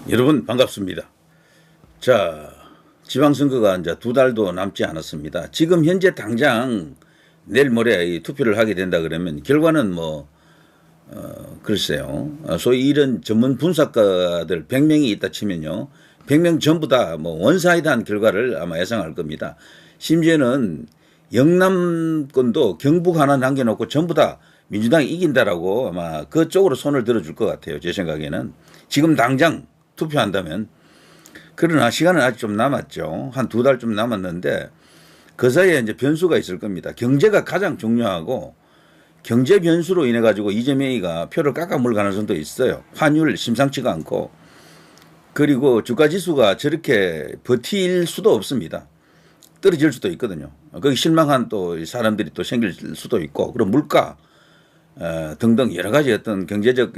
여러분 반갑습니다. 자, 지방선거가 이제 2달도 남지 않았습니다. 지금 현재 당장 내일 모레 이 투표를 하게 된다 그러면 결과는 글쎄요. 소위 이런 전문 분석가들 100명이 있다 치면요. 100명 전부 다 원사이드한 결과를 아마 예상할 겁니다. 심지어는 영남권도 경북 하나 남겨놓고 전부 다 민주당이 이긴다라고 아마 그쪽으로 손을 들어줄 것 같아요. 제 생각에는. 지금 당장 투표한다면. 그러나 시간은 아직 좀 남았죠. 한 2달 좀 남았는데 그 사이에 이제 변수가 있을 겁니다. 경제가 가장 중요하고 경제 변수로 인해 가지고 이재명이가 표를 깎아물 가능성도 있어요. 환율 심상치가 않고 그리고 주가 지수가 저렇게 버틸 수도 없습니다. 떨어질 수도 있거든요. 거기 실망한 또 사람들이 또 생길 수도 있고 그리고 물가 등등 여러 가지 어떤 경제적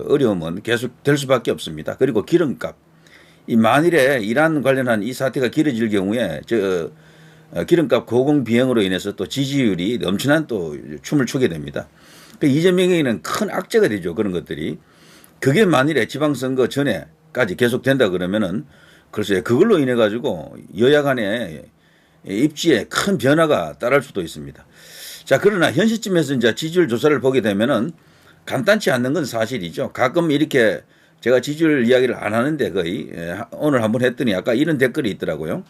어려움은 계속 될 수밖에 없습니다. 그리고 기름값. 이 만일에 이란 관련한 이 사태가 길어질 경우에 기름값 고공 비용으로 인해서 또 지지율이 엄청난 또 춤을 추게 됩니다. 그러니까 이재명에게는 큰 악재가 되죠. 그런 것들이. 그게 만일에 지방선거 전에까지 계속 된다 그러면은 글쎄요. 그걸로 인해 가지고 여야 간의 입지에 큰 변화가 따를 수도 있습니다. 자, 그러나 현 시점에서 이제 지지율 조사를 보게 되면은 간단치 않는 건 사실이죠. 가끔 이렇게 제가 지지율 이야기를 안 하는데 거의 오늘 한번 했더니 아까 이런 댓글이 있더라고요.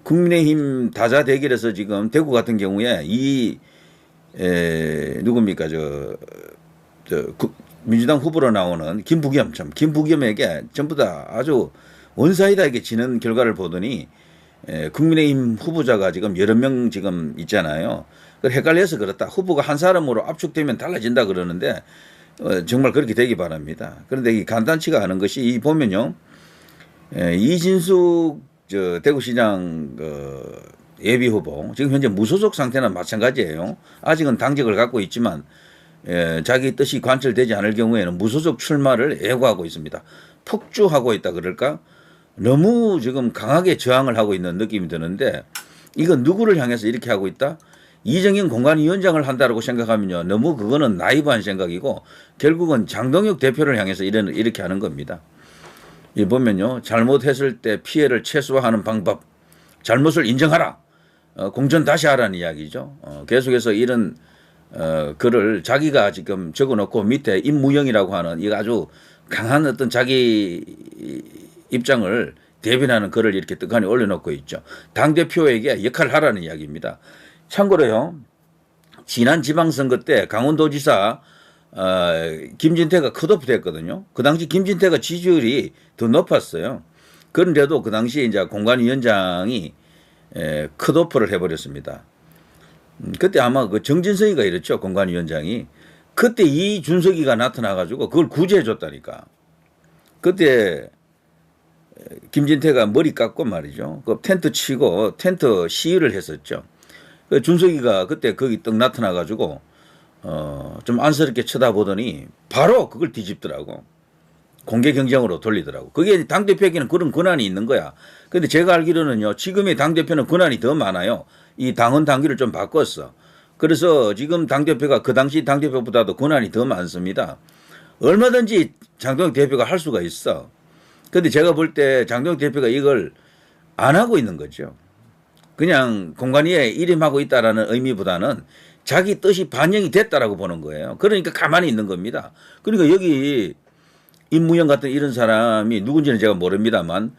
국민의힘 다자 대결에서 지금 대구 같은 경우에 누굽니까 민주당 후보로 나오는 김부겸에게 전부 다 아주 원사이드하게 지는 결과를 보더니 국민의힘 후보자가 지금 여러 명 지금 있잖아요. 헷갈려서 그렇다. 후보가 한 사람으로 압축되면 달라진다 그러는데 정말 그렇게 되기 바랍니다. 그런데 이 간단치가 않은 것이 이 보면요. 이진숙 대구시장 예비 후보 지금 현재 무소속 상태나 마찬가지예요. 아직은 당적을 갖고 있지만 자기 뜻이 관철되지 않을 경우에는 무소속 출마를 예고하고 있습니다. 폭주하고 있다 그럴까? 너무 지금 강하게 저항을 하고 있는 느낌이 드는데 이건 누구를 향해서 이렇게 하고 있다? 이정현 공관위원장을 한다라고 생각하면요. 너무 그거는 나이브한 생각이고 결국은 장동혁 대표를 향해서 이렇게 하는 겁니다. 이 보면요. 잘못했을 때 피해를 최소화하는 방법. 잘못을 인정하라. 공천 다시 하라는 이야기죠. 계속해서 이런 글을 자기가 지금 적어놓고 밑에 임무영이라고 하는 이거 아주 강한 어떤 자기 입장을 대변하는 글을 이렇게 떡하니 올려놓고 있죠. 당대표에게 역할을 하라는 이야기입니다. 참고로요. 지난 지방선거 때 강원도지사 김진태가 컷오프 됐거든요. 그 당시 김진태가 지지율이 더 높았어요. 그런데도 그 당시 이제 공관위원장이 컷오프를 해버렸습니다. 그때 아마 그 정진석이가 이랬죠. 공관위원장이. 그때 이준석이가 나타나가지고 그걸 구제해줬다니까. 그때 김진태가 머리 깎고 말이죠. 그 텐트 치고 텐트 시위를 했었죠. 그 준석이가 그때 거기 떡 나타나가지고 좀 안쓰럽게 쳐다보더니 바로 그걸 뒤집더라고. 공개 경쟁으로 돌리더라고. 그게 당대표에게는 그런 권한이 있는 거야. 근데 제가 알기로는요. 지금의 당대표는 권한이 더 많아요. 이 당헌 당규를 좀 바꿨어. 그래서 지금 당대표가 그 당시 당대표보다도 권한이 더 많습니다. 얼마든지 장동혁 대표가 할 수가 있어. 근데 제가 볼 때 장동혁 대표가 이걸 안 하고 있는 거죠. 그냥 공관위에 일임하고 있다라는 의미보다는 자기 뜻이 반영이 됐다라고 보는 거예요. 그러니까 가만히 있는 겁니다. 그러니까 여기 임무영 같은 이런 사람이 누군지는 제가 모릅니다만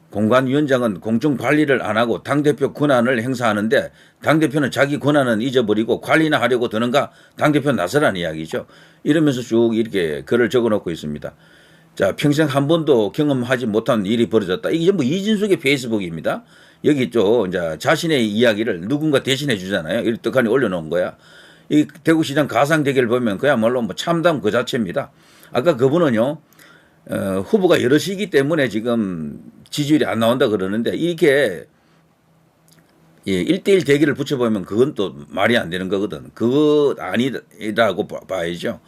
공관위원장은 공정 관리를 안 하고 당대표 권한을 행사하는데 당대표는 자기 권한은 잊어버리고 관리나 하려고 드는가 당대표 나서라는 이야기죠. 이러면서 쭉 이렇게 글을 적어놓고 있습니다. 자, 평생 한 번도 경험하지 못한 일이 벌어졌다. 이게 전부 이진숙의 페이스북입니다. 여기 또 이제 자신의 이야기를 누군가 대신해 주잖아요. 이렇게 떡하니 올려놓은 거야. 이 대구시장 가상 대결 보면 그야말로 참담 그 자체입니다. 아까 그분은요, 후보가 여럿이기 때문에 지금 지지율이 안 나온다 그러는데 이게 1대1 대결을 붙여보면 그건 또 말이 안 되는 거거든. 그거 아니라고 봐야죠.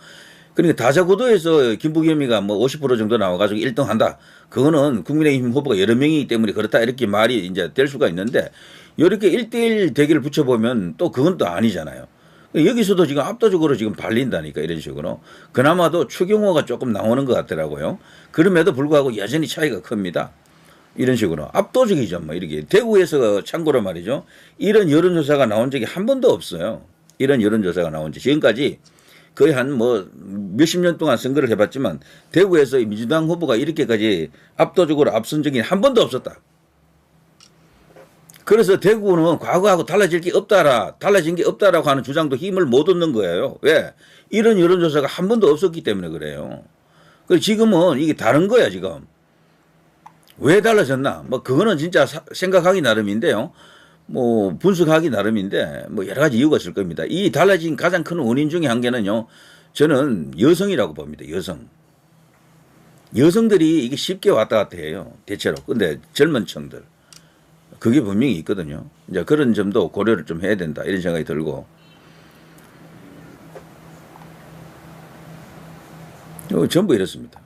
그러니까 다자구도에서 김부겸이가 50% 정도 나와가지고 1등 한다. 그거는 국민의힘 후보가 여러 명이기 때문에 그렇다. 이렇게 말이 이제 될 수가 있는데 이렇게 1대1 대결을 붙여보면 또 그건 또 아니잖아요. 여기서도 지금 압도적으로 지금 발린다니까 이런 식으로. 그나마도 추경호가 조금 나오는 것 같더라고요. 그럼에도 불구하고 여전히 차이가 큽니다. 이런 식으로 압도적이죠. 뭐 이렇게 대구에서 참고로 말이죠. 이런 여론조사가 나온 적이 한 번도 없어요. 이런 여론조사가 나온 지 지금까지 거의 한 뭐 몇십 년 동안 선거를 해봤지만 대구에서 민주당 후보가 이렇게까지 압도적으로 앞선 적이 한 번도 없었다. 그래서 대구는 과거하고 달라진 게 없다라고 하는 주장도 힘을 못 얻는 거예요. 왜? 이런 여론조사가 한 번도 없었기 때문에 그래요. 그리고 지금은 이게 다른 거야, 지금. 왜 달라졌나? 뭐, 그거는 진짜 생각하기 나름인데요. 뭐, 분석하기 나름인데, 뭐, 여러 가지 이유가 있을 겁니다. 이 달라진 가장 큰 원인 중에 한 개는요, 저는 여성이라고 봅니다, 여성. 여성들이 이게 쉽게 왔다 갔다 해요, 대체로. 근데 젊은 층들. 그게 분명히 있거든요. 이제 그런 점도 고려를 좀 해야 된다, 이런 생각이 들고. 전부 이렇습니다.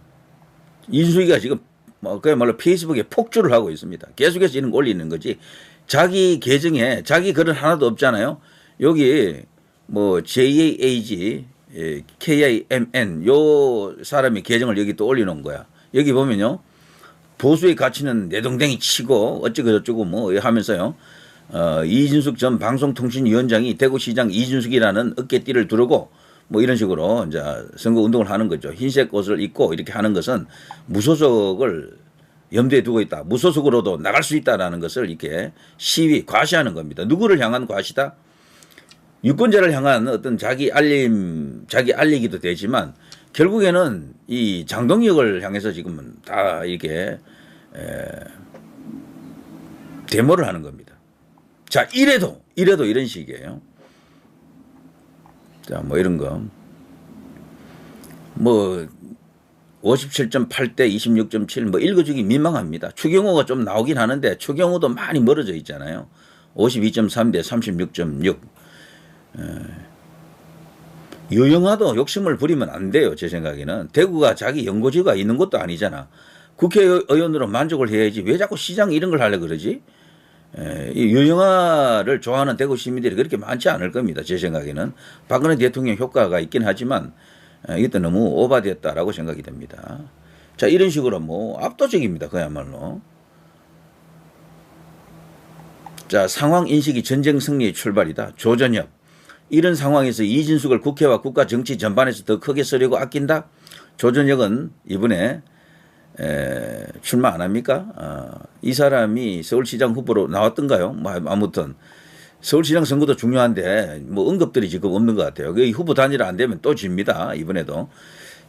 이준석이가 지금 뭐 그야말로 페이스북에 폭주를 하고 있습니다. 계속해서 이런 거 올리는 거지. 자기 계정에 자기 글은 하나도 없잖아요. 여기 뭐 JAAG, KIMN 요 사람이 계정을 여기 또 올려놓은 거야. 여기 보면요. 보수의 가치는 내동댕이 치고 어쩌고 저쩌고 뭐 하면서요. 이준석 전 방송통신위원장이 대구시장 이준석이라는 어깨띠를 두르고 뭐 이런 식으로 이제 선거 운동을 하는 거죠. 흰색 옷을 입고 이렇게 하는 것은 무소속을 염두에 두고 있다. 무소속으로도 나갈 수 있다라는 것을 이렇게 시위, 과시하는 겁니다. 누구를 향한 과시다? 유권자를 향한 어떤 자기 알리기도 되지만 결국에는 이 장동혁을 향해서 지금은 다 이렇게 데모를 하는 겁니다. 자, 이래도 이런 식이에요. 자, 뭐 이런 거. 뭐 57.8대 26.7 뭐 읽어주기 민망합니다. 추경호가 좀 나오긴 하는데 추경호도 많이 멀어져 있잖아요. 52.3대 36.6. 유영아도 욕심을 부리면 안 돼요. 제 생각에는. 대구가 자기 연고지가 있는 것도 아니잖아. 국회의원으로 만족을 해야지 왜 자꾸 시장 이런 걸 하려고 그러지? 이 유영아를 좋아하는 대구 시민들이 그렇게 많지 않을 겁니다. 제 생각에는. 박근혜 대통령 효과가 있긴 하지만 이것도 너무 오바됐다라고 생각이 됩니다. 자, 이런 식으로 뭐 압도적입니다. 그야말로. 자, 상황 인식이 전쟁 승리의 출발이다. 조전엽. 이런 상황에서 이준석을 국회와 국가 정치 전반에서 더 크게 쓰려고 아낀다. 조전혁은 이번에 출마 안 합니까? 이 사람이 서울시장 후보로 나왔던가요? 뭐 아무튼 서울시장 선거도 중요한데 뭐 언급들이 지금 없는 것 같아요. 그 후보 단일화 안 되면 또 집니다. 이번에도.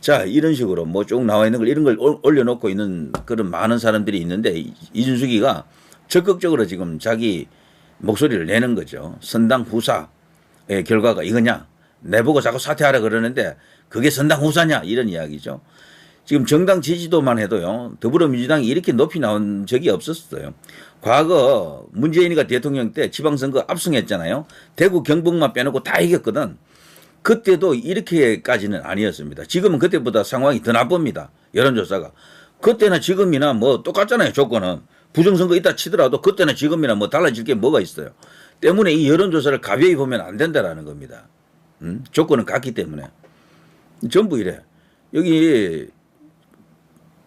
자, 이런 식으로 뭐 쭉 나와 있는 걸 이런 걸 올려놓고 있는 그런 많은 사람들이 있는데 이준석이가 적극적으로 지금 자기 목소리를 내는 거죠. 선당 후사의 결과가 이거냐? 내보고 자꾸 사퇴하라 그러는데 그게 선당 후사냐? 이런 이야기죠. 지금 정당 지지도만 해도요. 더불어민주당이 이렇게 높이 나온 적이 없었어요. 과거 문재인이가 대통령 때 지방선거 압승했잖아요. 대구 경북만 빼놓고 다 이겼거든. 그때도 이렇게까지는 아니었습니다. 지금은 그때보다 상황이 더 나쁩니다. 여론조사가. 그때나 지금이나 뭐 똑같잖아요. 조건은. 부정선거 있다 치더라도 그때나 지금이나 뭐 달라질 게 뭐가 있어요. 때문에 이 여론조사를 가벼이 보면 안 된다라는 겁니다. 조건은 같기 때문에. 전부 이래. 여기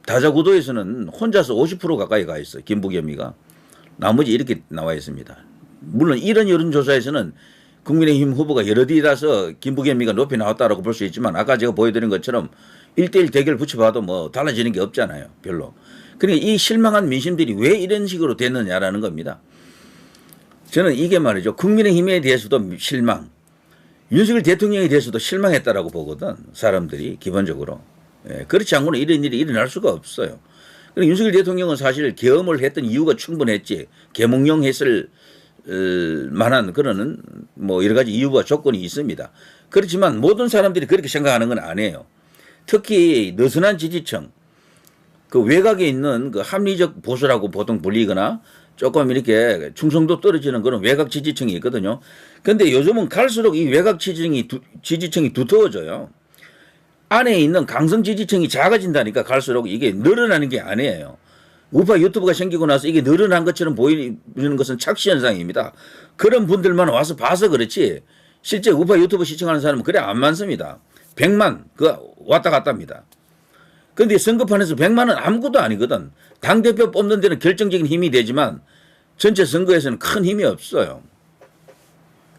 다자구도에서는 혼자서 50% 가까이 가 있어요. 김부겸이가. 나머지 이렇게 나와 있습니다. 물론 이런 여론조사에서는 국민의힘 후보가 여러 뒤라서 김부겸이가 높이 나왔다라고 볼 수 있지만 아까 제가 보여드린 것처럼 1대1 대결 붙여봐도 뭐 달라지는 게 없잖아요. 별로. 그러니까 이 실망한 민심들이 왜 이런 식으로 됐느냐라는 겁니다. 저는 이게 말이죠. 국민의힘에 대해서도 실망. 윤석열 대통령에 대해서도 실망했다라고 보거든. 사람들이 기본적으로. 그렇지 않고는 이런 일이 일어날 수가 없어요. 윤석열 대통령은 사실 계엄을 했던 이유가 충분했지. 계몽령 했을 만한 그런 뭐 여러 가지 이유와 조건이 있습니다. 그렇지만 모든 사람들이 그렇게 생각하는 건 아니에요. 특히 느슨한 지지층, 그 외곽에 있는 그 합리적 보수라고 보통 불리거나 조금 이렇게 충성도 떨어지는 그런 외곽 지지층이 있거든요. 그런데 요즘은 갈수록 이 외곽 지지층이 두터워져요. 안에 있는 강성 지지층이 작아진다니까 갈수록 이게 늘어나는 게 아니에요. 우파 유튜브가 생기고 나서 이게 늘어난 것처럼 보이는 것은 착시 현상입니다. 그런 분들만 와서 봐서 그렇지 실제 우파 유튜브 시청하는 사람은 그래 안 많습니다. 100만 그 왔다 갔다입니다. 그런데 선거판에서 100만은 아무것도 아니거든. 당대표 뽑는 데는 결정적인 힘이 되지만 전체 선거에서는 큰 힘이 없어요.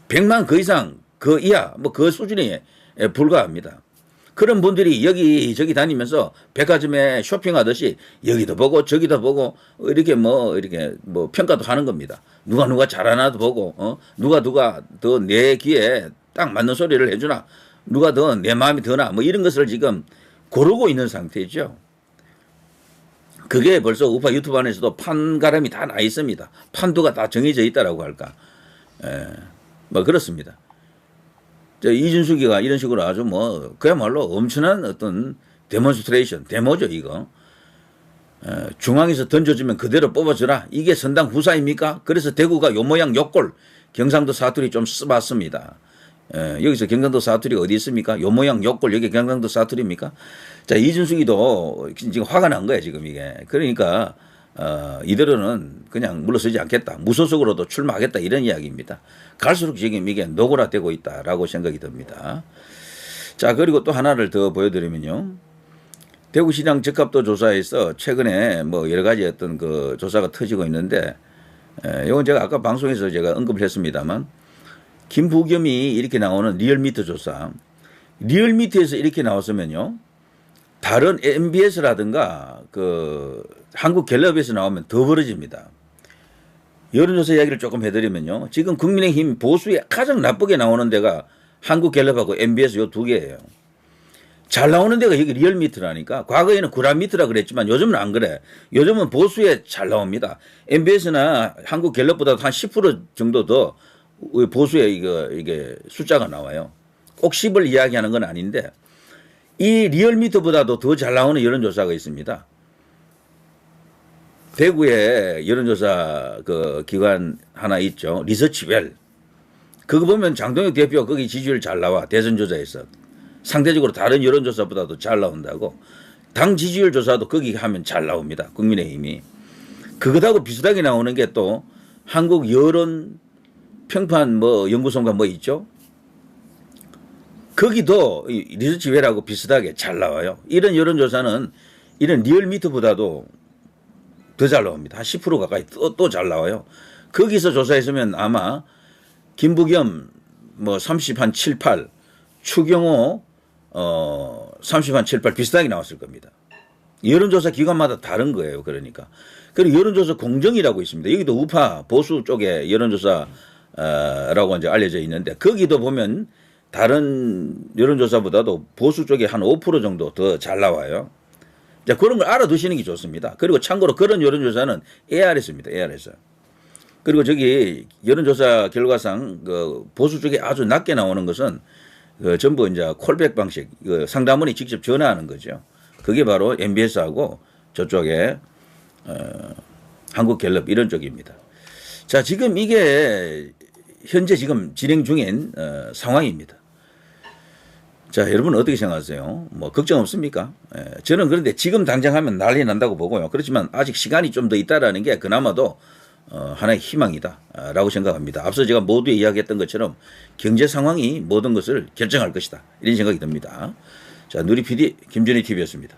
100만 그 이상 그 이하 뭐 그 수준에 불과합니다. 그런 분들이 여기저기 다니면서 백화점에 쇼핑하듯이 여기도 보고 저기도 보고 이렇게 뭐 평가도 하는 겁니다. 누가 잘하나도 보고 누가 더 내 귀에 딱 맞는 소리를 해주나 누가 더 내 마음이 드나 뭐 이런 것을 지금 고르고 있는 상태죠. 그게 벌써 우파 유튜브 안에서도 판가름이 다 나 있습니다. 판도가 다 정해져 있다라고 할까. 뭐 그렇습니다. 이준석이가 이런 식으로 아주 뭐 그야말로 엄청난 어떤 데몬스트레이션, 데모죠 이거. 중앙에서 던져주면 그대로 뽑아주라. 이게 선당 후사입니까? 그래서 대구가 요 모양 요 꼴 경상도 사투리 좀 써봤습니다. 여기서 경상도 사투리가 어디 있습니까? 요 모양 요 꼴 여기 경상도 사투리입니까? 자 이준석이도 지금 화가 난 거야 지금 이게. 그러니까 이대로는 그냥 물러서지 않겠다. 무소속으로도 출마하겠다 이런 이야기입니다. 갈수록 지금 이게 노골화되고 있다라고 생각이 듭니다. 자 그리고 또 하나를 더 보여드리면요. 대구시장 적합도 조사에서 최근에 뭐 여러 가지 어떤 그 조사가 터지고 있는데 이건 제가 아까 방송에서 제가 언급을 했습니다만 김부겸이 이렇게 나오는 리얼미터 조사 리얼미터에서 이렇게 나왔으면요. 다른 MBS라든가 그 한국갤럽에서 나오면 더 벌어집니다. 여론조사 이야기를 조금 해드리면요. 지금 국민의힘 보수에 가장 나쁘게 나오는 데가 한국갤럽하고 MBS 요 두 개예요. 잘 나오는 데가 여기 리얼미터라니까. 과거에는 구라미터라 그랬지만 요즘은 안 그래. 요즘은 보수에 잘 나옵니다. MBS나 한국갤럽보다 한 10% 정도 더 보수에 이게 숫자가 나와요. 꼭 10을 이야기하는 건 아닌데 이 리얼미터보다도 더 잘 나오는 여론조사가 있습니다. 대구에 여론조사 그 기관 하나 있죠. 리서치웰. 그거 보면 장동혁 대표 거기 지지율 잘 나와. 대선조사에서. 상대적으로 다른 여론조사보다도 잘 나온다고. 당 지지율 조사도 거기 하면 잘 나옵니다. 국민의힘이. 그것하고 비슷하게 나오는 게 또 한국 여론 평판 뭐 연구소인가 뭐 있죠. 거기도 리서치웰하고 비슷하게 잘 나와요. 이런 여론조사는 이런 리얼미터보다도 더 잘 나옵니다. 한 10% 가까이 또 잘 나와요. 거기서 조사했으면 아마 김부겸 뭐 30 한 7, 8, 추경호 30 한 7, 8 비슷하게 나왔을 겁니다. 여론조사 기관마다 다른 거예요. 그러니까. 그리고 여론조사 공정이라고 있습니다. 여기도 우파 보수 쪽에 여론조사라고 이제 알려져 있는데 거기도 보면 다른 여론조사보다도 보수 쪽에 한 5% 정도 더 잘 나와요. 자, 그런 걸 알아두시는 게 좋습니다. 그리고 참고로 그런 여론조사는 ARS입니다. ARS. 그리고 저기 여론조사 결과상 그 보수 쪽에 아주 낮게 나오는 것은 그 전부 이제 콜백 방식, 그 상담원이 직접 전화하는 거죠. 그게 바로 MBS하고 저쪽에 한국갤럽 이런 쪽입니다. 자, 지금 이게 현재 지금 진행 중인 상황입니다. 자, 여러분 어떻게 생각하세요? 뭐 걱정 없습니까? 저는 그런데 지금 당장 하면 난리 난다고 보고요. 그렇지만 아직 시간이 좀 더 있다라는 게 그나마도 하나의 희망이다라고 생각합니다. 앞서 제가 모두에 이야기했던 것처럼 경제 상황이 모든 것을 결정할 것이다. 이런 생각이 듭니다. 자, 누리 PD 김준희 TV였습니다.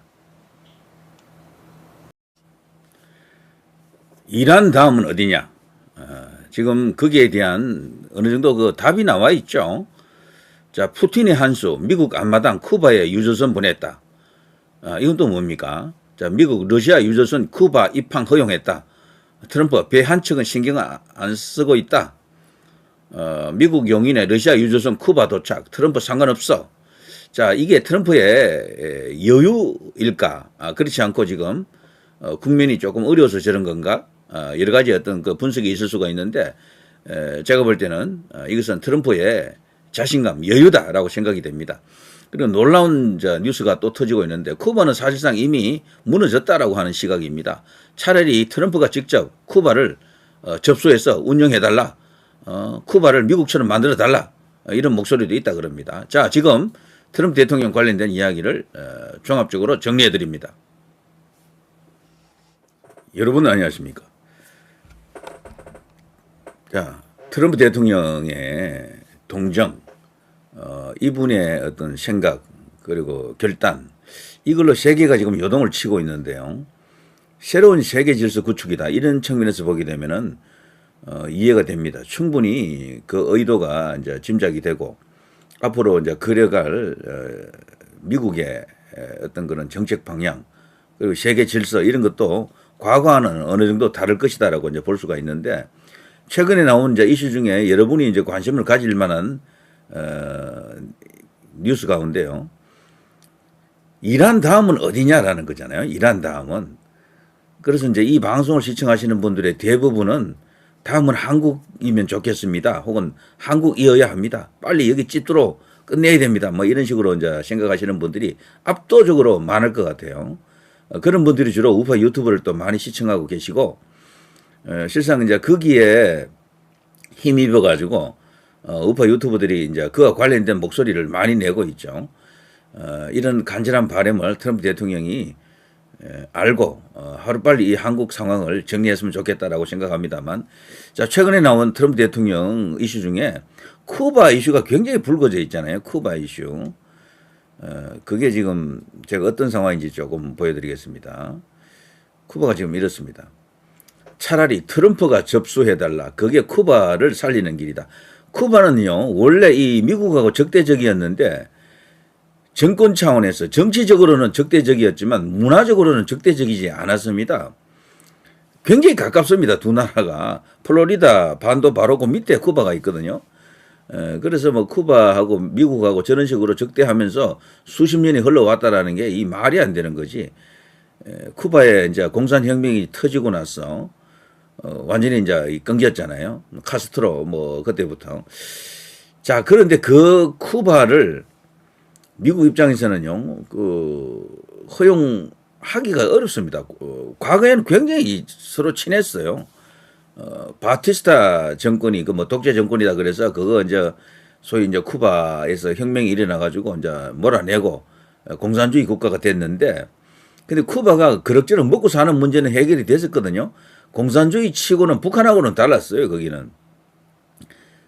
이란 다음은 어디냐? 지금 거기에 대한 어느 정도 그 답이 나와 있죠. 자, 푸틴의 한수, 미국 앞마당 쿠바에 유조선 보냈다. 이건 또 뭡니까? 자, 미국, 러시아 유조선 쿠바 입항 허용했다. 트럼프, 배 한 척은 신경 안 쓰고 있다. 미국 용인의 러시아 유조선 쿠바 도착. 트럼프 상관없어. 자, 이게 트럼프의 여유일까? 그렇지 않고 지금 국면이 조금 어려워서 저런 건가? 여러 가지 어떤 그 분석이 있을 수가 있는데 제가 볼 때는 이것은 트럼프의 자신감, 여유다라고 생각이 됩니다. 그리고 놀라운 뉴스가 또 터지고 있는데 쿠바는 사실상 이미 무너졌다라고 하는 시각입니다. 차라리 트럼프가 직접 쿠바를 접수해서 운영해달라. 쿠바를 미국처럼 만들어달라. 이런 목소리도 있다 그럽니다. 자, 지금 트럼프 대통령 관련된 이야기를 종합적으로 정리해드립니다. 여러분 안녕하십니까? 자, 트럼프 대통령의 동정, 이분의 어떤 생각 그리고 결단 이걸로 세계가 지금 요동을 치고 있는데요. 새로운 세계 질서 구축이다. 이런 측면에서 보게 되면은 이해가 됩니다. 충분히 그 의도가 이제 짐작이 되고 앞으로 이제 그려갈 미국의 어떤 그런 정책 방향 그리고 세계 질서 이런 것도 과거와는 어느 정도 다를 것이다라고 이제 볼 수가 있는데 최근에 나온 이제 이슈 중에 여러분이 이제 관심을 가질 만한 뉴스 가운데요. 이란 다음은 어디냐라는 거잖아요. 이란 다음은. 그래서 이제 이 방송을 시청하시는 분들의 대부분은 다음은 한국이면 좋겠습니다. 혹은 한국이어야 합니다. 빨리 여기 찝도록 끝내야 됩니다. 뭐 이런 식으로 이제 생각하시는 분들이 압도적으로 많을 것 같아요. 그런 분들이 주로 우파 유튜브를 또 많이 시청하고 계시고, 실상 이제 거기에 힘입어 가지고 우파 유튜버들이 이제 그와 관련된 목소리를 많이 내고 있죠. 이런 간절한 바람을 트럼프 대통령이 알고 하루빨리 이 한국 상황을 정리했으면 좋겠다라고 생각합니다만, 자 최근에 나온 트럼프 대통령 이슈 중에 쿠바 이슈가 굉장히 불거져 있잖아요. 쿠바 이슈. 그게 지금 제가 어떤 상황인지 조금 보여드리겠습니다. 쿠바가 지금 이렇습니다. 차라리 트럼프가 접수해달라. 그게 쿠바를 살리는 길이다. 쿠바는요 원래 이 미국하고 적대적이었는데 정권 차원에서 정치적으로는 적대적이었지만 문화적으로는 적대적이지 않았습니다. 굉장히 가깝습니다. 두 나라가. 플로리다 반도 바로 그 밑에 쿠바가 있거든요. 그래서 뭐 쿠바하고 미국하고 저런 식으로 적대하면서 수십 년이 흘러왔다라는 게 이 말이 안 되는 거지. 쿠바에 이제 공산혁명이 터지고 나서 완전히 이제 끊겼잖아요. 카스트로 뭐 그때부터. 자 그런데 그 쿠바를 미국 입장에서는요, 허용하기가 어렵습니다. 과거에는 굉장히 서로 친했어요. 바티스타 정권이 그 뭐 독재 정권이다 그래서 그거 이제 소위 이제 쿠바에서 혁명이 일어나가지고 이제 몰아내고 공산주의 국가가 됐는데, 근데 쿠바가 그럭저럭 먹고 사는 문제는 해결이 됐었거든요. 공산주의 치고는 북한하고는 달랐어요, 거기는.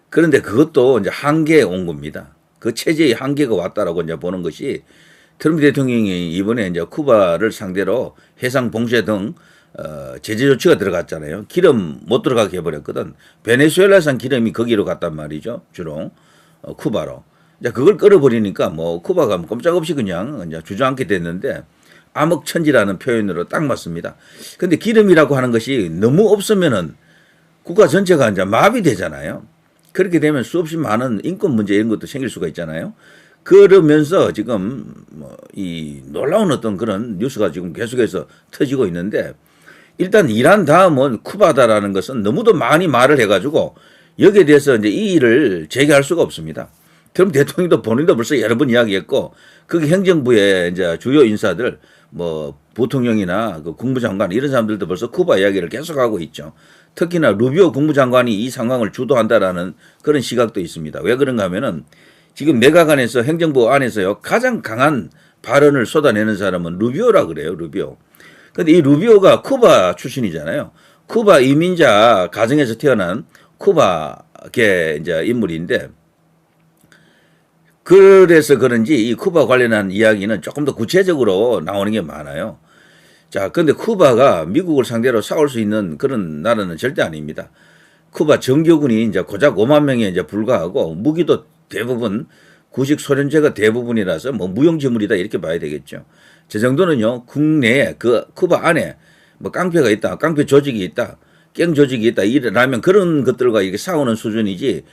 그런데 그것도 이제 한계에 온 겁니다. 그 체제의 한계가 왔다라고 이제 보는 것이 트럼프 대통령이 이번에 이제 쿠바를 상대로 해상 봉쇄 등 제재 조치가 들어갔잖아요. 기름 못 들어가게 해버렸거든. 베네수엘라산 기름이 거기로 갔단 말이죠. 주로 쿠바로. 이제 그걸 끌어버리니까 뭐 쿠바가 꼼짝없이 그냥 이제 주저앉게 됐는데 암흑천지라는 표현으로 딱 맞습니다. 근데 기름이라고 하는 것이 너무 없으면은 국가 전체가 이제 마비되잖아요. 그렇게 되면 수없이 많은 인권 문제 이런 것도 생길 수가 있잖아요. 그러면서 지금 이 놀라운 어떤 그런 뉴스가 지금 계속해서 터지고 있는데, 일단 이란 다음은 쿠바다라는 것은 너무도 많이 말을 해가지고 여기에 대해서 이제 이의를 제기할 수가 없습니다. 트럼프 대통령도 본인도 벌써 여러 번 이야기했고, 거기 행정부의 이제 주요 인사들 뭐 부통령이나 그 국무장관 이런 사람들도 벌써 쿠바 이야기를 계속하고 있죠. 특히나 루비오 국무장관이 이 상황을 주도한다라는 그런 시각도 있습니다. 왜 그런가 하면은 지금 내각안에서 행정부 안에서요 가장 강한 발언을 쏟아내는 사람은 루비오라 그래요. 루비오. 근데 이 루비오가 쿠바 출신이잖아요. 쿠바 이민자 가정에서 태어난 쿠바계 이제 인물인데, 그래서 그런지 이 쿠바 관련한 이야기는 조금 더 구체적으로 나오는 게 많아요. 자, 근데 쿠바가 미국을 상대로 싸울 수 있는 그런 나라는 절대 아닙니다. 쿠바 정교군이 이제 고작 5만 명에 이제 불과하고 무기도 대부분 구식 소련제가 대부분이라서 뭐 무용지물이다 이렇게 봐야 되겠죠. 저 정도는요, 국내에 그 쿠바 안에 뭐 깡패가 있다, 깡패 조직이 있다, 갱 조직이 있다, 이라면 그런 것들과 이렇게 싸우는 수준이지,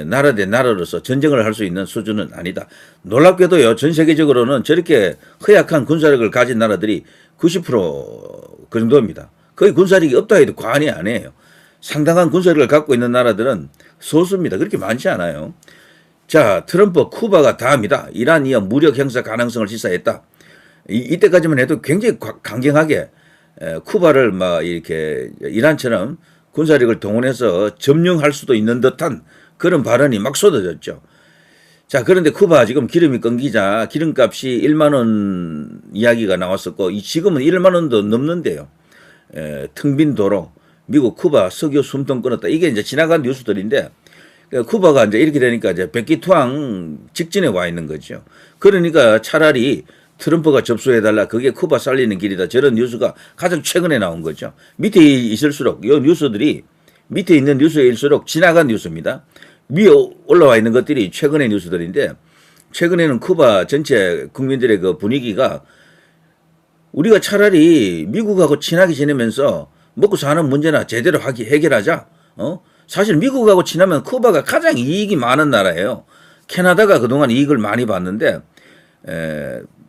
나라 대 나라로서 전쟁을 할 수 있는 수준은 아니다. 놀랍게도요, 전 세계적으로는 저렇게 허약한 군사력을 가진 나라들이 90%그 정도입니다. 거의 군사력이 없다 해도 과언이 아니에요. 상당한 군사력을 갖고 있는 나라들은 소수입니다. 그렇게 많지 않아요. 자, 트럼프 쿠바가 다음이다. 이란이 무력 행사 가능성을 시사했다. 이때까지만 해도 굉장히 강경하게 쿠바를 막 이렇게 이란처럼 군사력을 동원해서 점령할 수도 있는 듯한 그런 발언이 막 쏟아졌죠. 자, 그런데 쿠바 지금 기름이 끊기자 기름값이 1만 원 이야기가 나왔었고, 지금은 1만 원도 넘는데요. 텅 빈 도로, 미국 쿠바 석유 숨통 끊었다. 이게 이제 지나간 뉴스들인데, 그러니까 쿠바가 이제 이렇게 되니까 이제 백기투항 직전에 와 있는 거죠. 그러니까 차라리 트럼프가 접수해달라. 그게 쿠바 살리는 길이다. 저런 뉴스가 가장 최근에 나온 거죠. 밑에 있을수록 이 뉴스들이 밑에 있는 뉴스일수록 지나간 뉴스입니다. 위에 올라와 있는 것들이 최근의 뉴스들인데 최근에는 쿠바 전체 국민들의 그 분위기가 우리가 차라리 미국하고 친하게 지내면서 먹고 사는 문제나 제대로 해결하자. 사실 미국하고 친하면 쿠바가 가장 이익이 많은 나라예요. 캐나다가 그동안 이익을 많이 봤는데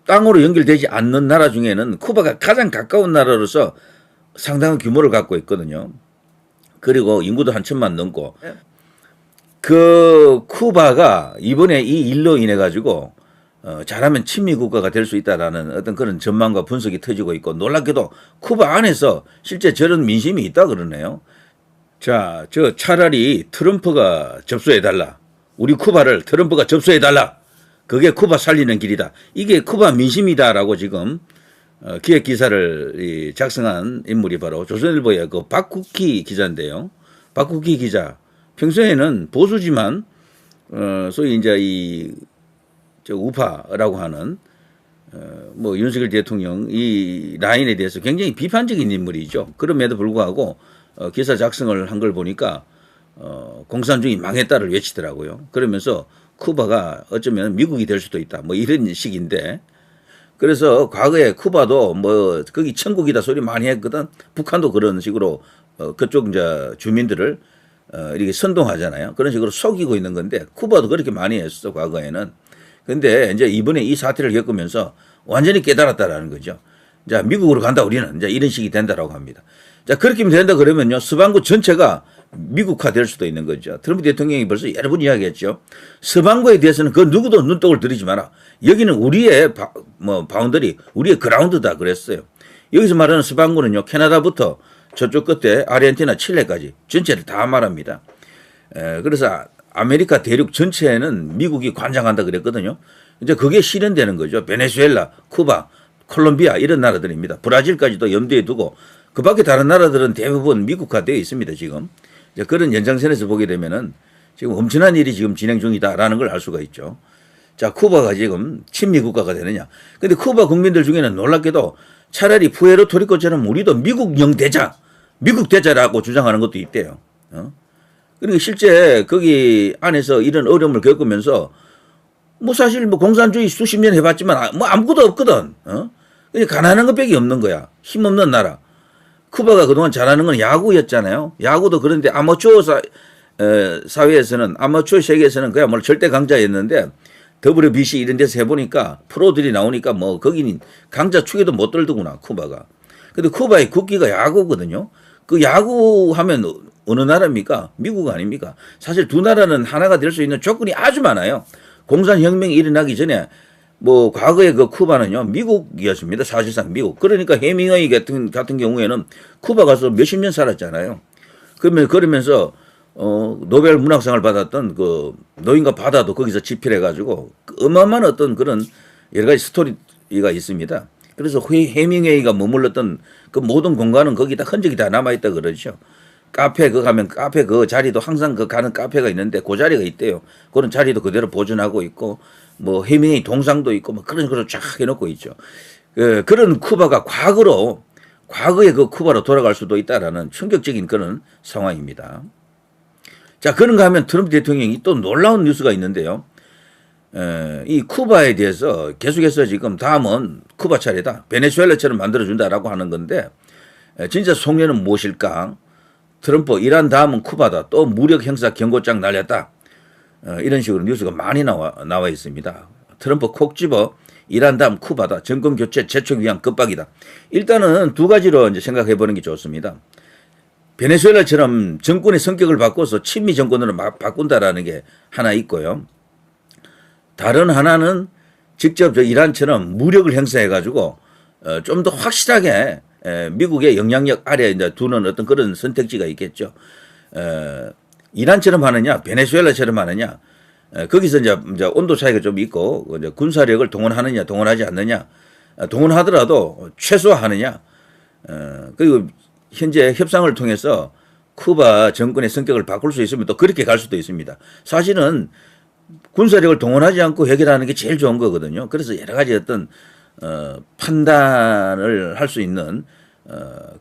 땅으로 연결되지 않는 나라 중에는 쿠바가 가장 가까운 나라로서 상당한 규모를 갖고 있거든요. 그리고 인구도 한 1,000만 넘고 그 쿠바가 이번에 이 일로 인해 가지고 잘하면 친미 국가가 될 수 있다라는 어떤 그런 전망과 분석이 터지고 있고 놀랍게도 쿠바 안에서 실제 저런 민심이 있다 그러네요. 자, 저 차라리 트럼프가 접수해달라. 우리 쿠바를 트럼프가 접수해달라. 그게 쿠바 살리는 길이다. 이게 쿠바 민심이다라고 지금 기획 기사를 작성한 인물이 바로 조선일보의 그 박국희 기자인데요. 박국희 기자 평소에는 보수지만 소위 이제 저 우파라고 하는 뭐 윤석열 대통령 이 라인에 대해서 굉장히 비판적인 인물이죠. 그럼에도 불구하고 기사 작성을 한 걸 보니까 공산주의 망했다를 외치더라고요. 그러면서 쿠바가 어쩌면 미국이 될 수도 있다. 뭐 이런 식인데 그래서 과거에 쿠바도 뭐 거기 천국이다 소리 많이 했거든. 북한도 그런 식으로 그쪽 이제 주민들을 이렇게 선동하잖아요. 그런 식으로 속이고 있는 건데 쿠바도 그렇게 많이 했어 과거에는. 근데 이제 이번에 이 사태를 겪으면서 완전히 깨달았다라는 거죠. 자, 미국으로 간다 우리는 이제 이런 식이 된다라고 합니다. 자, 그렇게 된다 그러면요. 서방구 전체가 미국화 될 수도 있는 거죠. 트럼프 대통령이 벌써 여러 번 이야기했죠. 서방구에 대해서는 그 누구도 눈독을 들이지 마라. 여기는 우리의 바운더리, 우리의 그라운드다 그랬어요. 여기서 말하는 서방구는요. 캐나다부터 저쪽 끝에 아르헨티나, 칠레까지 전체를 다 말합니다. 그래서 아메리카 대륙 전체에는 미국이 관장한다 그랬거든요. 이제 그게 실현되는 거죠. 베네수엘라, 쿠바, 콜롬비아 이런 나라들입니다. 브라질까지도 염두에 두고 그 밖에 다른 나라들은 대부분 미국화되어 있습니다. 지금 이제 그런 연장선에서 보게 되면은 지금 엄청난 일이 지금 진행 중이다라는 걸 알 수가 있죠. 자, 쿠바가 지금 친미 국가가 되느냐. 근데 쿠바 국민들 중에는 놀랍게도 차라리 푸에르토리코처럼 우리도 미국령 되자, 미국 되자라고 주장하는 것도 있대요. 그러니까 실제 거기 안에서 이런 어려움을 겪으면서 뭐 사실 뭐 공산주의 수십 년 해봤지만 뭐 아무것도 없거든. 그냥 가난한 것밖에 없는 거야. 힘없는 나라. 쿠바가 그동안 잘하는 건 야구였잖아요. 야구도 그런데 아마추어 사회에서는 아마추어 세계에서는 그야말로 절대 강자였는데 WBC 이런 데서 해보니까 프로들이 나오니까 뭐 거기는 강자 축에도 못 들더구나 쿠바가. 근데 쿠바의 국기가 야구거든요. 그 야구 하면 어느 나라입니까? 미국 아닙니까? 사실 두 나라는 하나가 될 수 있는 조건이 아주 많아요. 공산혁명이 일어나기 전에 뭐 과거에 그 쿠바는요 미국이었습니다. 사실상 미국. 그러니까 해밍웨이 같은 경우에는 쿠바 가서 몇십 년 살았잖아요. 그러면서 노벨 문학상을 받았던 그 노인과 바다도 거기서 집필해가지고 어마어마한 어떤 그런 여러 가지 스토리가 있습니다. 그래서 해밍웨이가 머물렀던 그 모든 공간은 거기다 흔적이 다 남아있다 그러죠. 카페 가면 카페 그 자리도 항상 그 가는 카페가 있는데 그 자리가 있대요. 그런 자리도 그대로 보존하고 있고 뭐 해밍웨이 동상도 있고 뭐 그런 걸 쫙 해놓고 있죠. 그런 쿠바가 과거의 그 쿠바로 돌아갈 수도 있다라는 충격적인 그런 상황입니다. 자, 그런가 하면 트럼프 대통령이 또 놀라운 뉴스가 있는데요. 이 쿠바에 대해서 계속해서 지금 다음은 쿠바 차례다. 베네수엘라처럼 만들어준다라고 하는 건데 진짜 속내는 무엇일까? 트럼프 이란 다음은 쿠바다. 또 무력 행사 경고장 날렸다. 이런 식으로 뉴스가 많이 나와 있습니다. 트럼프 콕 집어 이란 다음 쿠바다. 정권 교체 재촉 위한 급박이다. 일단은 두 가지로 이제 생각해 보는 게 좋습니다. 베네수엘라처럼 정권의 성격을 바꿔서 친미 정권으로 바꾼다라는 게 하나 있고요. 다른 하나는 직접 이란처럼 무력을 행사해 가지고 좀 더 확실하게 미국의 영향력 아래 이제 두는 어떤 그런 선택지가 있겠죠. 이란처럼 하느냐, 베네수엘라처럼 하느냐, 거기서 이제 온도 차이가 좀 있고 이제 군사력을 동원하느냐, 동원하지 않느냐, 동원하더라도 최소화하느냐, 그리고 현재 협상을 통해서 쿠바 정권의 성격을 바꿀 수 있으면 또 그렇게 갈 수도 있습니다. 사실은 군사력을 동원하지 않고 해결하는 게 제일 좋은 거거든요. 그래서 여러 가지 어떤 판단을 할 수 있는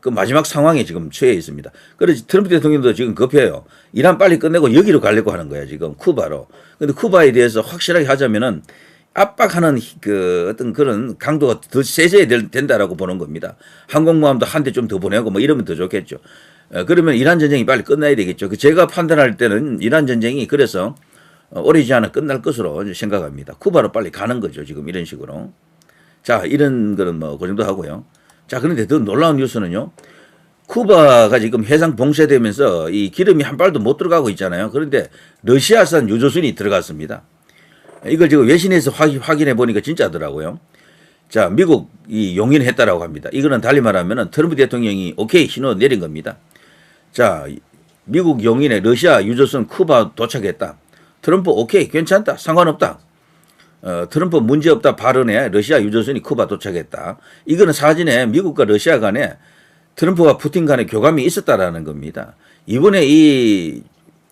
그 마지막 상황에 지금 처해 있습니다. 그래서 트럼프 대통령도 지금 급해요. 이란 빨리 끝내고 여기로 가려고 하는 거야, 지금 쿠바로. 근데 쿠바에 대해서 확실하게 하자면은 압박하는 그 어떤 그런 강도가 더 세져야 된다라고 보는 겁니다. 항공모함도 한 대 좀 더 보내고 뭐 이러면 더 좋겠죠. 그러면 이란 전쟁이 빨리 끝나야 되겠죠. 제가 판단할 때는 이란 전쟁이 그래서 오래지 않아 끝날 것으로 생각합니다. 쿠바로 빨리 가는 거죠, 지금 이런 식으로. 자, 이런 거는 뭐 그 정도 하고요. 자, 그런데 더 놀라운 뉴스는요. 쿠바가 지금 해상 봉쇄되면서 이 기름이 한 발도 못 들어가고 있잖아요. 그런데 러시아산 유조선이 들어갔습니다. 이걸 지금 외신에서 확인해 보니까 진짜더라고요. 자, 미국이 용인했다라고 합니다. 이거는 달리 말하면 트럼프 대통령이 오케이 신호 내린 겁니다. 자, 미국 용인에 러시아 유조선 쿠바 도착했다. 트럼프 오케이 괜찮다 상관없다. 트럼프 문제없다 발언에 러시아 유조선이 쿠바 도착했다. 이거는 사진에 미국과 러시아 간에 트럼프와 푸틴 간의 교감이 있었다라는 겁니다. 이번에 이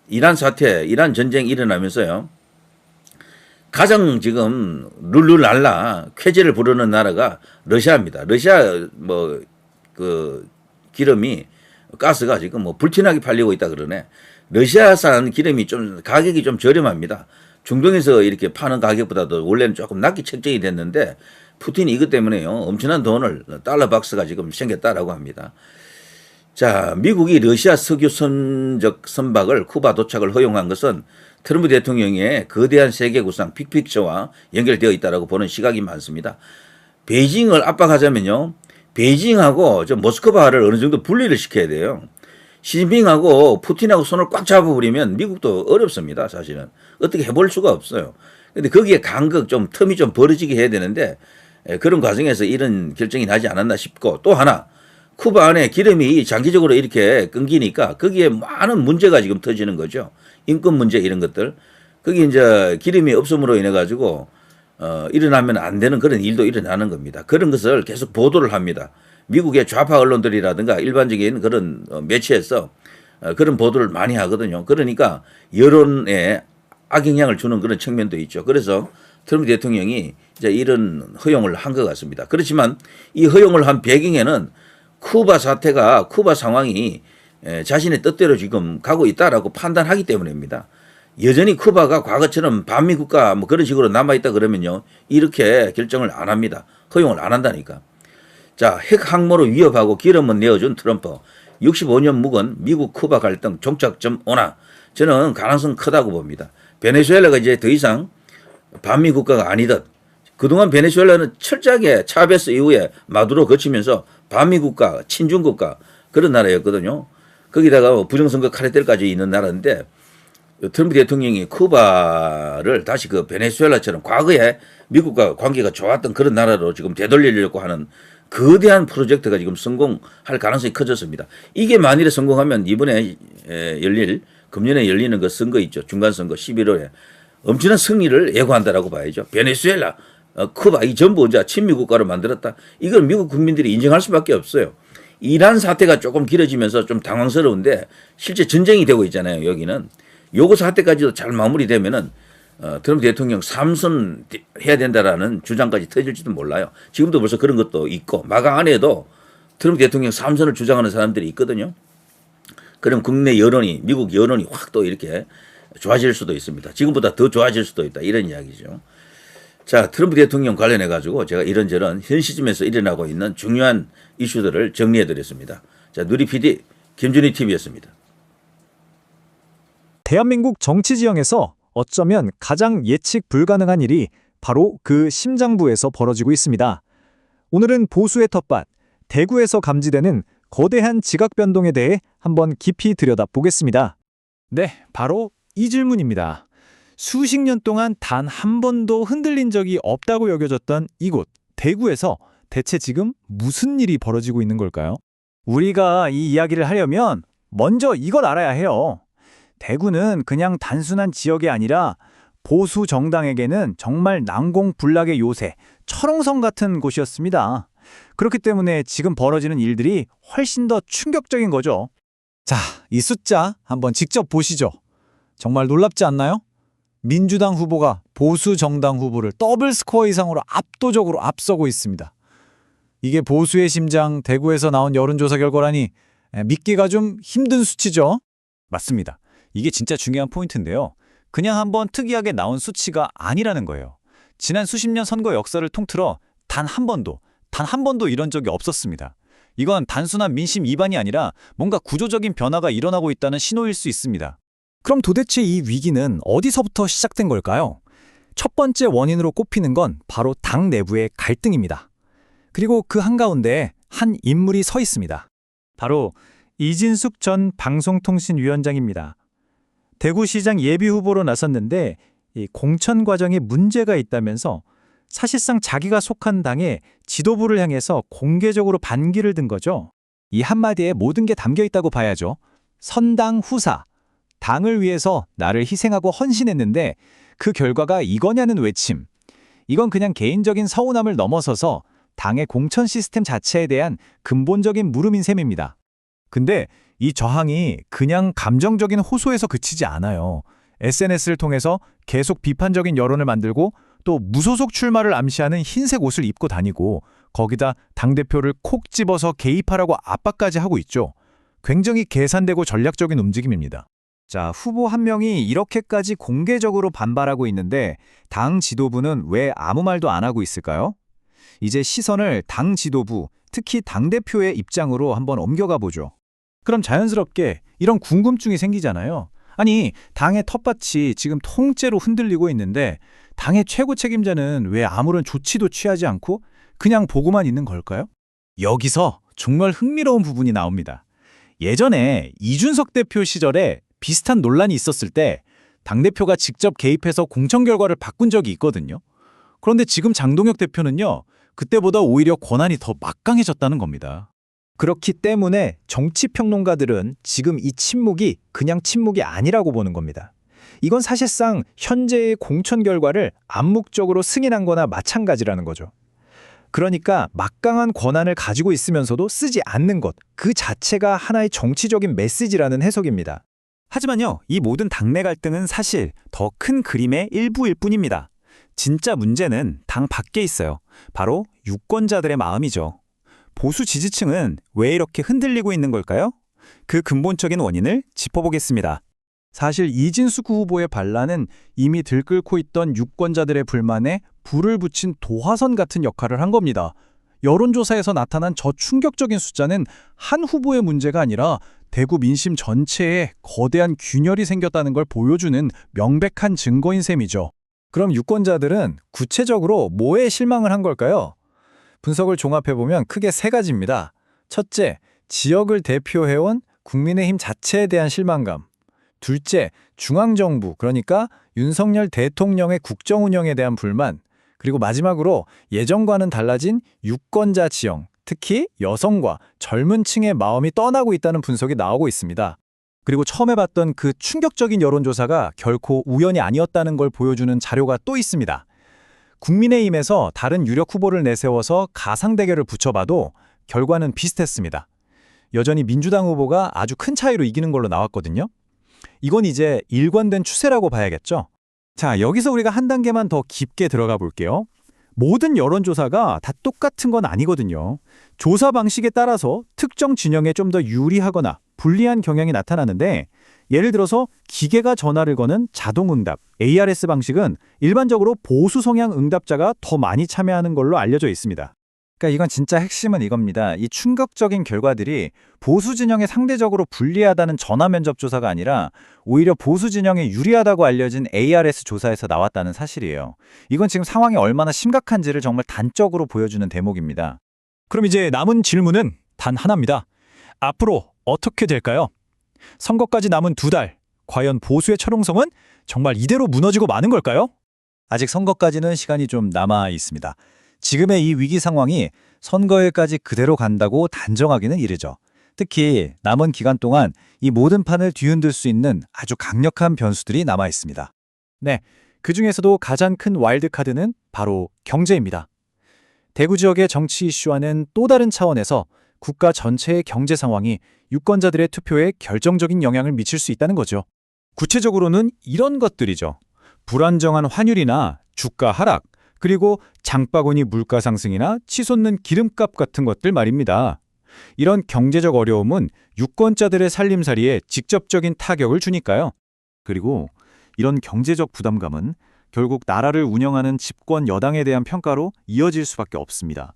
이란 사태, 이란 전쟁 일어나면서요. 가장 지금 룰루랄라 쾌재를 부르는 나라가 러시아입니다. 러시아 뭐 그 기름이 가스가 지금 뭐 불티나게 팔리고 있다 그러네. 러시아산 기름이 좀 가격이 좀 저렴합니다. 중동에서 이렇게 파는 가격보다도 원래는 조금 낮게 책정이 됐는데 푸틴이 이것 때문에요. 엄청난 돈을 달러 박스가 지금 생겼다라고 합니다. 자, 미국이 러시아 석유 선박을 쿠바 도착을 허용한 것은 트럼프 대통령의 거대한 세계 구상 빅픽처와 연결되어 있다라고 보는 시각이 많습니다. 베이징을 압박하자면요. 베이징하고 저 모스크바를 어느 정도 분리를 시켜야 돼요. 시진핑하고 푸틴하고 손을 꽉 잡아버리면 미국도 어렵습니다. 사실은. 어떻게 해볼 수가 없어요. 근데 거기에 간극 좀 틈이 좀 벌어지게 해야 되는데 그런 과정에서 이런 결정이 나지 않았나 싶고 또 하나 쿠바 안에 기름이 장기적으로 이렇게 끊기니까 거기에 많은 문제가 지금 터지는 거죠. 인권 문제 이런 것들. 거기 이제 기름이 없음으로 인해 가지고 일어나면 안 되는 그런 일도 일어나는 겁니다. 그런 것을 계속 보도를 합니다. 미국의 좌파 언론들이라든가 일반적인 그런 매체에서 그런 보도를 많이 하거든요. 그러니까 여론에 악영향을 주는 그런 측면도 있죠. 그래서 트럼프 대통령이 이제 이런 허용을 한 것 같습니다. 그렇지만 이 허용을 한 배경에는 쿠바 사태가 쿠바 상황이 자신의 뜻대로 지금 가고 있다라고 판단하기 때문입니다. 여전히 쿠바가 과거처럼 반미 국가 뭐 그런 식으로 남아있다 그러면요. 이렇게 결정을 안 합니다. 허용을 안 한다니까. 자, 핵 항모로 위협하고 기름은 내어준 트럼프. 65년 묵은 미국 쿠바 갈등 종착점 오나. 저는 가능성 크다고 봅니다. 베네수엘라가 이제 더 이상 반미 국가가 아니듯 그동안 베네수엘라는 철저하게 차베스 이후에 마두로 거치면서 반미 국가, 친중 국가 그런 나라였거든요. 거기다가 부정선거 카르텔까지 있는 나라인데 트럼프 대통령이 쿠바를 다시 그 베네수엘라처럼 과거에 미국과 관계가 좋았던 그런 나라로 지금 되돌리려고 하는 거대한 프로젝트가 지금 성공할 가능성이 커졌습니다. 이게 만일에 성공하면 이번에 금년에 열리는 그 선거 있죠. 중간선거 11월에 엄청난 승리를 예고한다라고 봐야죠. 베네수엘라, 쿠바 이 전부 이제 친미 국가로 만들었다. 이걸 미국 국민들이 인정할 수밖에 없어요. 이란 사태가 조금 길어지면서 좀 당황스러운데 실제 전쟁이 되고 있잖아요. 여기는. 요거 사태까지도 잘 마무리되면은 트럼프 대통령 3선 해야 된다라는 주장까지 터질지도 몰라요. 지금도 벌써 그런 것도 있고 마각 안에도 트럼프 대통령 3선을 주장하는 사람들이 있거든요. 그럼 국내 여론이 미국 여론이 확 또 이렇게 좋아질 수도 있습니다. 지금보다 더 좋아질 수도 있다. 이런 이야기죠. 자, 트럼프 대통령 관련해 가지고 제가 이런저런 현 시점에서 일어나고 있는 중요한 이슈들을 정리해 드렸습니다. 자, 누리 PD 김준희 TV였습니다. 대한민국 정치 지형에서 어쩌면 가장 예측 불가능한 일이 바로 그 심장부에서 벌어지고 있습니다. 오늘은 보수의 텃밭, 대구에서 감지되는 거대한 지각 변동에 대해 한번 깊이 들여다보겠습니다. 네, 바로 이 질문입니다. 수십 년 동안 단 한 번도 흔들린 적이 없다고 여겨졌던 이곳, 대구에서 대체 지금 무슨 일이 벌어지고 있는 걸까요? 우리가 이 이야기를 하려면 먼저 이걸 알아야 해요. 대구는 그냥 단순한 지역이 아니라 보수 정당에게는 정말 난공불락의 요새, 철옹성 같은 곳이었습니다. 그렇기 때문에 지금 벌어지는 일들이 훨씬 더 충격적인 거죠. 자, 이 숫자 한번 직접 보시죠. 정말 놀랍지 않나요? 민주당 후보가 보수 정당 후보를 더블 스코어 이상으로 압도적으로 앞서고 있습니다. 이게 보수의 심장 대구에서 나온 여론조사 결과라니 믿기가 좀 힘든 수치죠. 맞습니다. 이게 진짜 중요한 포인트인데요. 그냥 한번 특이하게 나온 수치가 아니라는 거예요. 지난 수십 년 선거 역사를 통틀어 단 한 번도 이런 적이 없었습니다. 이건 단순한 민심 이반이 아니라 뭔가 구조적인 변화가 일어나고 있다는 신호일 수 있습니다. 그럼 도대체 이 위기는 어디서부터 시작된 걸까요? 첫 번째 원인으로 꼽히는 건 바로 당 내부의 갈등입니다. 그리고 그 한가운데에 한 인물이 서 있습니다. 바로 이진숙 전 방송통신위원장입니다. 대구시장 예비후보로 나섰는데 이 공천 과정에 문제가 있다면서 사실상 자기가 속한 당의 지도부를 향해서 공개적으로 반기를 든 거죠. 이 한마디에 모든 게 담겨 있다고 봐야죠. 선당 후사, 당을 위해서 나를 희생하고 헌신했는데 그 결과가 이거냐는 외침. 이건 그냥 개인적인 서운함을 넘어서서 당의 공천 시스템 자체에 대한 근본적인 물음인 셈입니다. 근데 이 저항이 그냥 감정적인 호소에서 그치지 않아요. SNS를 통해서 계속 비판적인 여론을 만들고 또 무소속 출마를 암시하는 흰색 옷을 입고 다니고 거기다 당대표를 콕 집어서 개입하라고 압박까지 하고 있죠. 굉장히 계산되고 전략적인 움직임입니다. 자, 후보 한 명이 이렇게까지 공개적으로 반발하고 있는데 당 지도부는 왜 아무 말도 안 하고 있을까요? 이제 시선을 당 지도부, 특히 당대표의 입장으로 한번 옮겨가 보죠. 그럼 자연스럽게 이런 궁금증이 생기잖아요. 아니, 당의 텃밭이 지금 통째로 흔들리고 있는데 당의 최고 책임자는 왜 아무런 조치도 취하지 않고 그냥 보고만 있는 걸까요? 여기서 정말 흥미로운 부분이 나옵니다. 예전에 이준석 대표 시절에 비슷한 논란이 있었을 때 당대표가 직접 개입해서 공천 결과를 바꾼 적이 있거든요. 그런데 지금 장동혁 대표는요, 그때보다 오히려 권한이 더 막강해졌다는 겁니다. 그렇기 때문에 정치평론가들은 지금 이 침묵이 그냥 침묵이 아니라고 보는 겁니다. 이건 사실상 현재의 공천 결과를 암묵적으로 승인한 거나 마찬가지라는 거죠. 그러니까 막강한 권한을 가지고 있으면서도 쓰지 않는 것, 그 자체가 하나의 정치적인 메시지라는 해석입니다. 하지만요, 이 모든 당내 갈등은 사실 더 큰 그림의 일부일 뿐입니다. 진짜 문제는 당 밖에 있어요. 바로 유권자들의 마음이죠. 보수 지지층은 왜 이렇게 흔들리고 있는 걸까요? 그 근본적인 원인을 짚어보겠습니다. 사실 이진숙 후보의 반란은 이미 들끓고 있던 유권자들의 불만에 불을 붙인 도화선 같은 역할을 한 겁니다. 여론조사에서 나타난 저 충격적인 숫자는 한 후보의 문제가 아니라 대구 민심 전체에 거대한 균열이 생겼다는 걸 보여주는 명백한 증거인 셈이죠. 그럼 유권자들은 구체적으로 뭐에 실망을 한 걸까요? 분석을 종합해보면 크게 세 가지입니다. 첫째, 지역을 대표해온 국민의힘 자체에 대한 실망감. 둘째, 중앙정부, 그러니까 윤석열 대통령의 국정 운영에 대한 불만. 그리고 마지막으로 예전과는 달라진 유권자 지형, 특히 여성과 젊은 층의 마음이 떠나고 있다는 분석이 나오고 있습니다. 그리고 처음에 봤던 그 충격적인 여론조사가 결코 우연이 아니었다는 걸 보여주는 자료가 또 있습니다. 국민의힘에서 다른 유력 후보를 내세워서 가상 대결을 붙여봐도 결과는 비슷했습니다. 여전히 민주당 후보가 아주 큰 차이로 이기는 걸로 나왔거든요. 이건 이제 일관된 추세라고 봐야겠죠. 자, 여기서 우리가 한 단계만 더 깊게 들어가 볼게요. 모든 여론조사가 다 똑같은 건 아니거든요. 조사 방식에 따라서 특정 진영에 좀 더 유리하거나 불리한 경향이 나타나는데, 예를 들어서 기계가 전화를 거는 자동응답, ARS 방식은 일반적으로 보수 성향 응답자가 더 많이 참여하는 걸로 알려져 있습니다. 그러니까 이건 진짜 핵심은 이겁니다. 이 충격적인 결과들이 보수 진영에 상대적으로 불리하다는 전화 면접 조사가 아니라 오히려 보수 진영에 유리하다고 알려진 ARS 조사에서 나왔다는 사실이에요. 이건 지금 상황이 얼마나 심각한지를 정말 단적으로 보여주는 대목입니다. 그럼 이제 남은 질문은 단 하나입니다. 앞으로 어떻게 될까요? 선거까지 남은 2달, 과연 보수의 철옹성은 정말 이대로 무너지고 마는 걸까요? 아직 선거까지는 시간이 좀 남아 있습니다. 지금의 이 위기 상황이 선거일까지 그대로 간다고 단정하기는 이르죠. 특히 남은 기간 동안 이 모든 판을 뒤흔들 수 있는 아주 강력한 변수들이 남아 있습니다. 네, 그중에서도 가장 큰 와일드카드는 바로 경제입니다. 대구 지역의 정치 이슈와는 또 다른 차원에서 국가 전체의 경제 상황이 유권자들의 투표에 결정적인 영향을 미칠 수 있다는 거죠. 구체적으로는 이런 것들이죠. 불안정한 환율이나 주가 하락, 그리고 장바구니 물가 상승이나 치솟는 기름값 같은 것들 말입니다. 이런 경제적 어려움은 유권자들의 살림살이에 직접적인 타격을 주니까요. 그리고 이런 경제적 부담감은 결국 나라를 운영하는 집권 여당에 대한 평가로 이어질 수밖에 없습니다.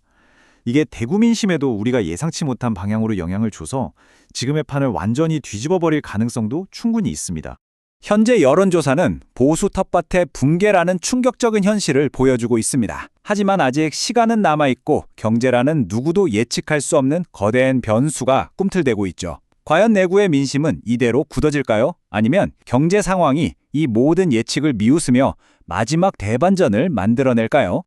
이게 대구 민심에도 우리가 예상치 못한 방향으로 영향을 줘서 지금의 판을 완전히 뒤집어버릴 가능성도 충분히 있습니다. 현재 여론조사는 보수 텃밭의 붕괴라는 충격적인 현실을 보여주고 있습니다. 하지만 아직 시간은 남아있고 경제라는 누구도 예측할 수 없는 거대한 변수가 꿈틀대고 있죠. 과연 내구의 민심은 이대로 굳어질까요? 아니면 경제 상황이 이 모든 예측을 미웃으며 마지막 대반전을 만들어낼까요?